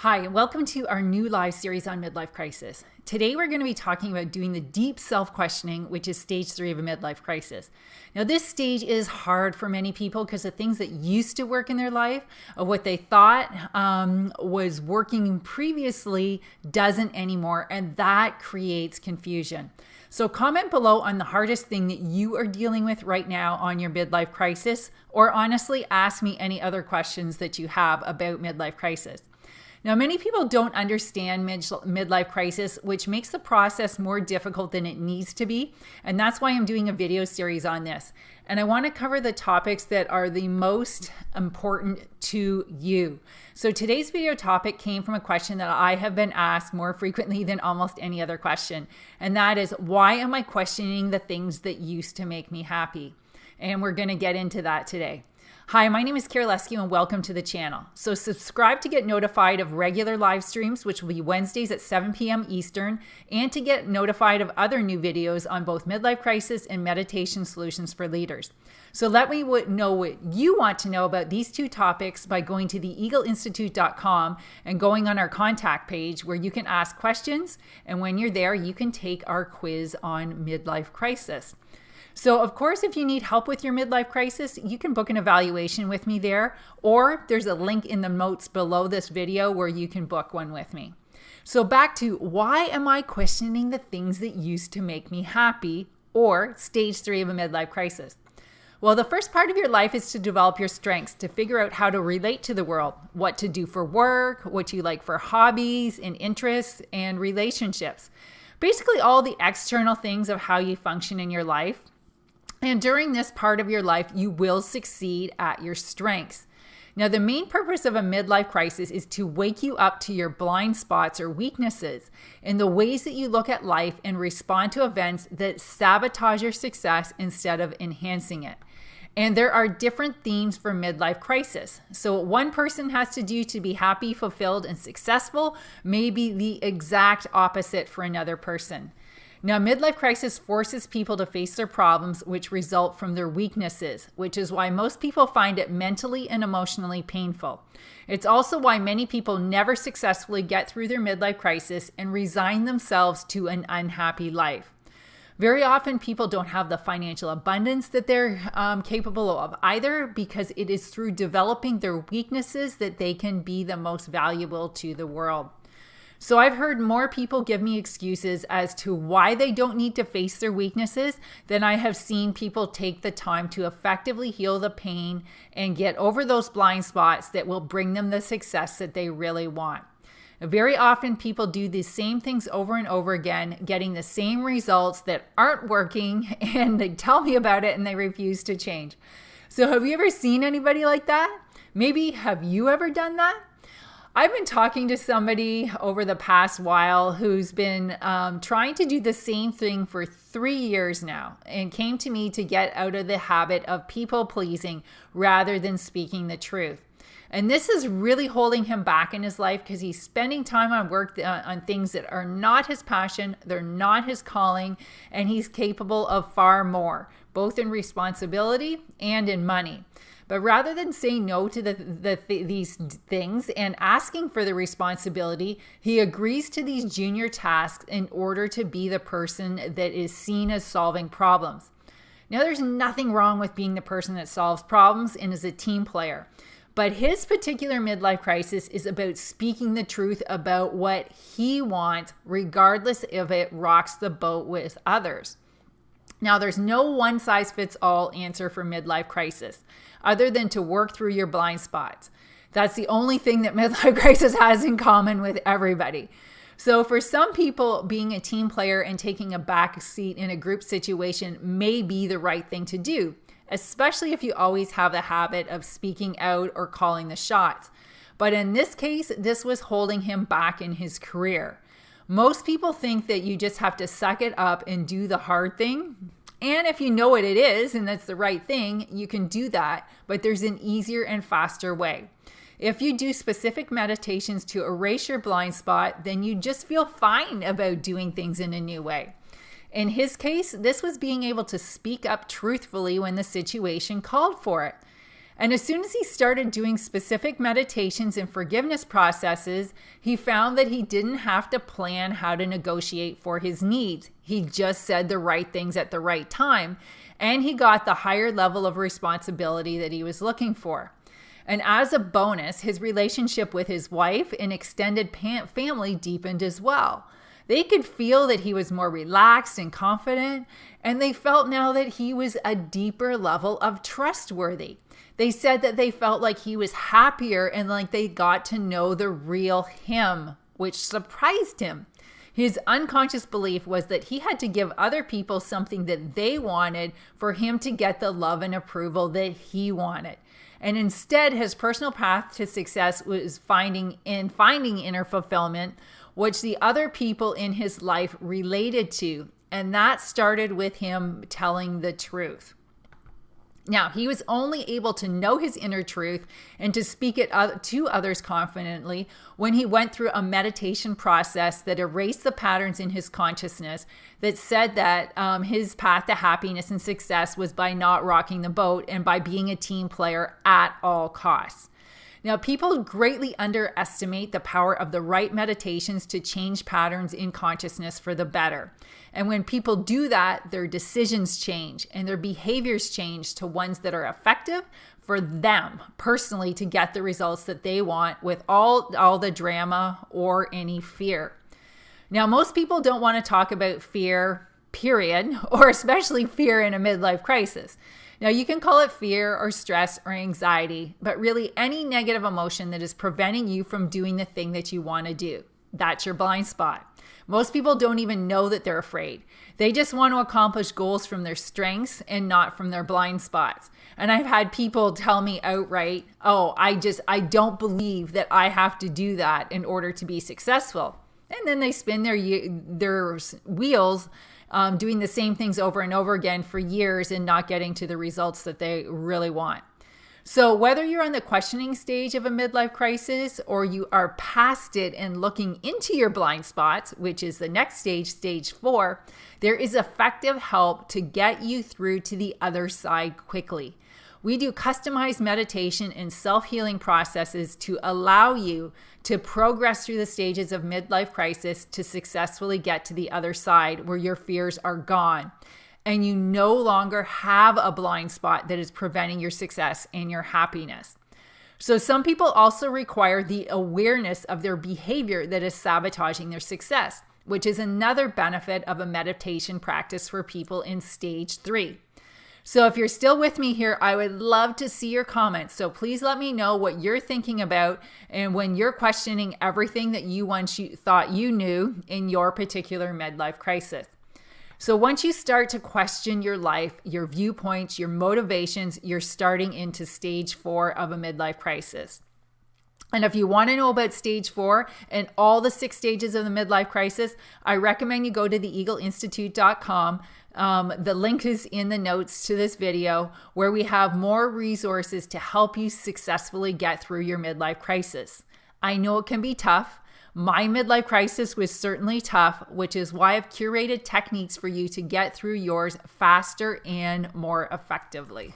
Hi, and welcome to our new live series on midlife crisis. Today, we're going to be talking about doing the deep self-questioning, which is stage 3 of a midlife crisis. Now, this stage is hard for many people because the things that used to work in their life, or what they thought was working previously, doesn't anymore, and that creates confusion. So comment below on the hardest thing that you are dealing with right now on your midlife crisis, or honestly, ask me any other questions that you have about midlife crisis. Now, many people don't understand midlife crisis, which makes the process more difficult than it needs to be. And that's why I'm doing a video series on this. And I want to cover the topics that are the most important to you. So today's video topic came from a question that I have been asked more frequently than almost any other question. And that is, why am I questioning the things that used to make me happy? And we're going to get into that today. Hi, my name is Kara Lescue and welcome to the channel. So subscribe to get notified of regular live streams, which will be Wednesdays at 7 p.m. Eastern, and to get notified of other new videos on both midlife crisis and meditation solutions for leaders. So let me know what you want to know about these two topics by going to theeagleinstitute.com and going on our contact page where you can ask questions. And when you're there, you can take our quiz on midlife crisis. So of course, if you need help with your midlife crisis, you can book an evaluation with me there, or there's a link in the notes below this video where you can book one with me. So back to, why am I questioning the things that used to make me happy, or stage 3 of a midlife crisis? Well, the first part of your life is to develop your strengths, to figure out how to relate to the world, what to do for work, what you like for hobbies and interests and relationships. Basically all the external things of how you function in your life. And during this part of your life, you will succeed at your strengths. Now, the main purpose of a midlife crisis is to wake you up to your blind spots or weaknesses in the ways that you look at life and respond to events that sabotage your success instead of enhancing it. And there are different themes for midlife crisis. So what one person has to do to be happy, fulfilled, and successful may be the exact opposite for another person. Now, midlife crisis forces people to face their problems, which result from their weaknesses, which is why most people find it mentally and emotionally painful. It's also why many people never successfully get through their midlife crisis and resign themselves to an unhappy life. Very often, people don't have the financial abundance that they're capable of either, because it is through developing their weaknesses that they can be the most valuable to the world. So I've heard more people give me excuses as to why they don't need to face their weaknesses than I have seen people take the time to effectively heal the pain and get over those blind spots that will bring them the success that they really want. Very often people do the same things over and over again, getting the same results that aren't working, and they tell me about it and they refuse to change. So have you ever seen anybody like that? Maybe have you ever done that? I've been talking to somebody over the past while who's been trying to do the same thing for 3 years now, and came to me to get out of the habit of people pleasing rather than speaking the truth. And this is really holding him back in his life because he's spending time on work on things that are not his passion, they're not his calling, and he's capable of far more, both in responsibility and in money. But rather than saying no to these things and asking for the responsibility, he agrees to these junior tasks in order to be the person that is seen as solving problems. Now, there's nothing wrong with being the person that solves problems and is a team player. But his particular midlife crisis is about speaking the truth about what he wants, regardless if it rocks the boat with others. Now, there's no one-size-fits-all answer for midlife crisis, other than to work through your blind spots. That's the only thing that midlife crisis has in common with everybody. So for some people, being a team player and taking a back seat in a group situation may be the right thing to do, especially if you always have the habit of speaking out or calling the shots. But in this case, this was holding him back in his career. Most people think that you just have to suck it up and do the hard thing. And if you know what it is and that's the right thing, you can do that, but there's an easier and faster way. If you do specific meditations to erase your blind spot, then you just feel fine about doing things in a new way. In his case, this was being able to speak up truthfully when the situation called for it. And as soon as he started doing specific meditations and forgiveness processes, he found that he didn't have to plan how to negotiate for his needs. He just said the right things at the right time, and he got the higher level of responsibility that he was looking for. And as a bonus, his relationship with his wife and extended family deepened as well. They could feel that he was more relaxed and confident, and they felt now that he was a deeper level of trustworthy. They said that they felt like he was happier and like they got to know the real him, which surprised him. His unconscious belief was that he had to give other people something that they wanted for him to get the love and approval that he wanted. And instead, his personal path to success was finding inner fulfillment, which the other people in his life related to. And that started with him telling the truth. Now, he was only able to know his inner truth and to speak it to others confidently when he went through a meditation process that erased the patterns in his consciousness that said that his path to happiness and success was by not rocking the boat and by being a team player at all costs. Now, people greatly underestimate the power of the right meditations to change patterns in consciousness for the better. And when people do that, their decisions change and their behaviors change to ones that are effective for them personally to get the results that they want with all the drama or any fear. Now, most people don't want to talk about fear, period, or especially fear in a midlife crisis. Now, you can call it fear or stress or anxiety, but really any negative emotion that is preventing you from doing the thing that you want to do. That's your blind spot. Most people don't even know that they're afraid. They just want to accomplish goals from their strengths and not from their blind spots. And I've had people tell me outright, oh, I don't believe that I have to do that in order to be successful. And then they spin their wheels doing the same things over and over again for years and not getting to the results that they really want. So whether you're on the questioning stage of a midlife crisis or you are past it and looking into your blind spots, which is the next stage, stage 4, there is effective help to get you through to the other side quickly. We do customized meditation and self-healing processes to allow you to progress through the stages of midlife crisis to successfully get to the other side where your fears are gone and you no longer have a blind spot that is preventing your success and your happiness. So some people also require the awareness of their behavior that is sabotaging their success, which is another benefit of a meditation practice for people in stage 3. So if you're still with me here, I would love to see your comments. So please let me know what you're thinking about and when you're questioning everything that you once thought you knew in your particular midlife crisis. So once you start to question your life, your viewpoints, your motivations, you're starting into stage 4 of a midlife crisis. And if you want to know about stage 4 and all the 6 stages of the midlife crisis, I recommend you go to theeagleinstitute.com. The link is in the notes to this video where we have more resources to help you successfully get through your midlife crisis. I know it can be tough. My midlife crisis was certainly tough, which is why I've curated techniques for you to get through yours faster and more effectively.